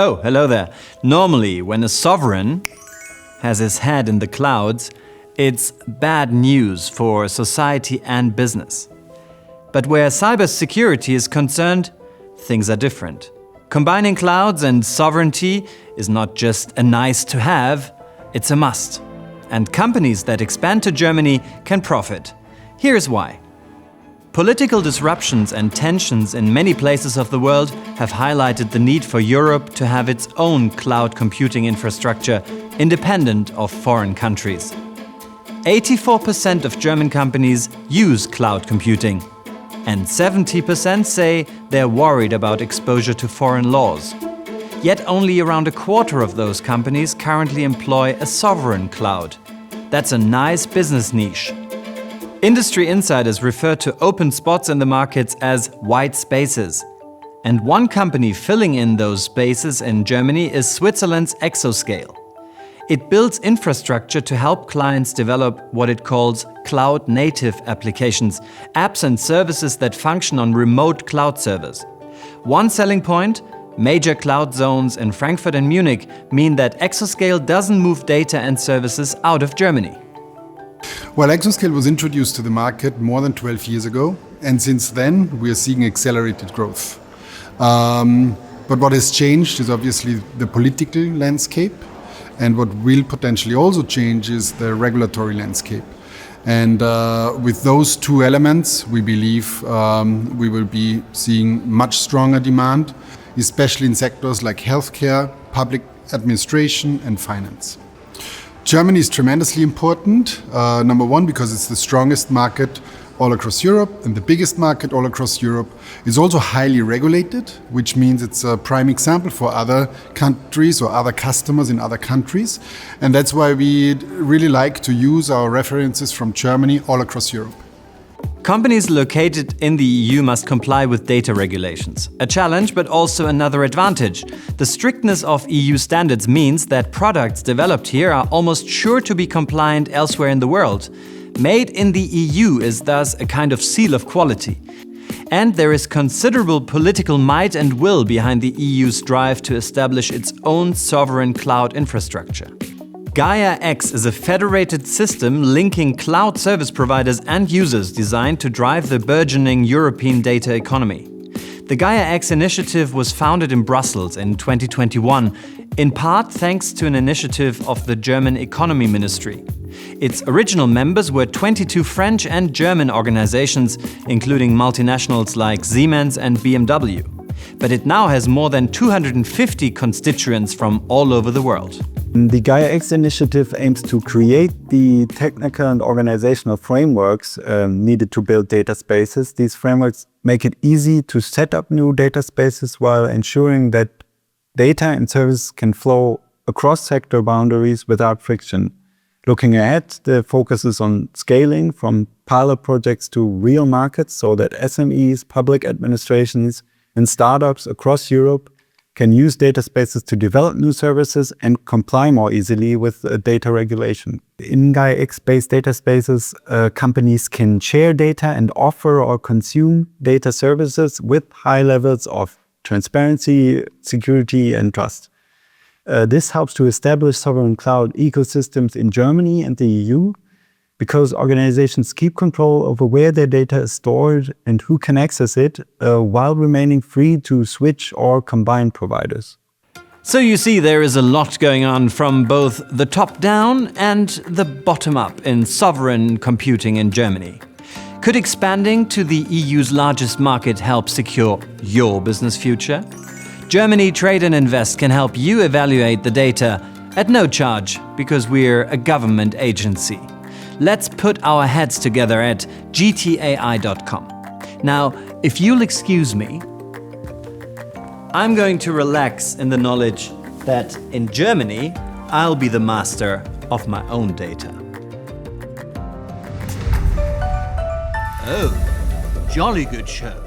Oh, hello there. Normally, when a sovereign has his head in the clouds, it's bad news for society and business. But where cybersecurity is concerned, things are different. Combining clouds and sovereignty is not just a nice to have, it's a must. And companies that expand to Germany can profit. Here's why. Political disruptions and tensions in many places of the world have highlighted the need for Europe to have its own cloud computing infrastructure independent of foreign countries. 84% of German companies use cloud computing, and 70% say they're worried about exposure to foreign laws. Yet only around a quarter of those companies currently employ a sovereign cloud. That's a nice business niche. Industry insiders refer to open spots in the markets as white spaces. And one company filling in those spaces in Germany is Switzerland's Exoscale. It builds infrastructure to help clients develop what it calls cloud-native applications, apps and services that function on remote cloud servers. One selling point: major cloud zones in Frankfurt and Munich mean that Exoscale doesn't move data and services out of Germany. Well, Exoscale was introduced to the market more than 12 years ago, and since then we are seeing accelerated growth. But what has changed is obviously the political landscape, and what will potentially also change is the regulatory landscape. And with those two elements, we believe we will be seeing much stronger demand, especially in sectors like healthcare, public administration, and finance. Germany is tremendously important, number one, because it's the strongest market all across Europe and the biggest market all across Europe. It's also highly regulated, which means it's a prime example for other countries or other customers in other countries. And that's why we really like to use our references from Germany all across Europe. Companies located in the EU must comply with data regulations. A challenge, but also another advantage. The strictness of EU standards means that products developed here are almost sure to be compliant elsewhere in the world. Made in the EU is thus a kind of seal of quality. And there is considerable political might and will behind the EU's drive to establish its own sovereign cloud infrastructure. Gaia-X is a federated system linking cloud service providers and users designed to drive the burgeoning European data economy. The Gaia-X initiative was founded in Brussels in 2021, in part thanks to an initiative of the German Economy Ministry. Its original members were 22 French and German organizations, including multinationals like Siemens and BMW. But it now has more than 250 constituents from all over the world. The Gaia-X initiative aims to create the technical and organizational frameworks needed to build data spaces. These frameworks make it easy to set up new data spaces while ensuring that data and service can flow across sector boundaries without friction. Looking ahead, the focus is on scaling from pilot projects to real markets so that SMEs, public administrations, and startups across Europe can use data spaces to develop new services and comply more easily with data regulation. In Gaia-X-based data spaces, companies can share data and offer or consume data services with high levels of transparency, security, and trust. This helps to establish sovereign cloud ecosystems in Germany and the EU, because organizations keep control over where their data is stored and who can access it, while remaining free to switch or combine providers. So you see, there is a lot going on from both the top down and the bottom up in sovereign computing in Germany. Could expanding to the EU's largest market help secure your business future? Germany Trade and Invest can help you evaluate the data at no charge, because we're a government agency. Let's put our heads together at GTAI.com. Now, if you'll excuse me, I'm going to relax in the knowledge that in Germany, I'll be the master of my own data. Oh, jolly good show.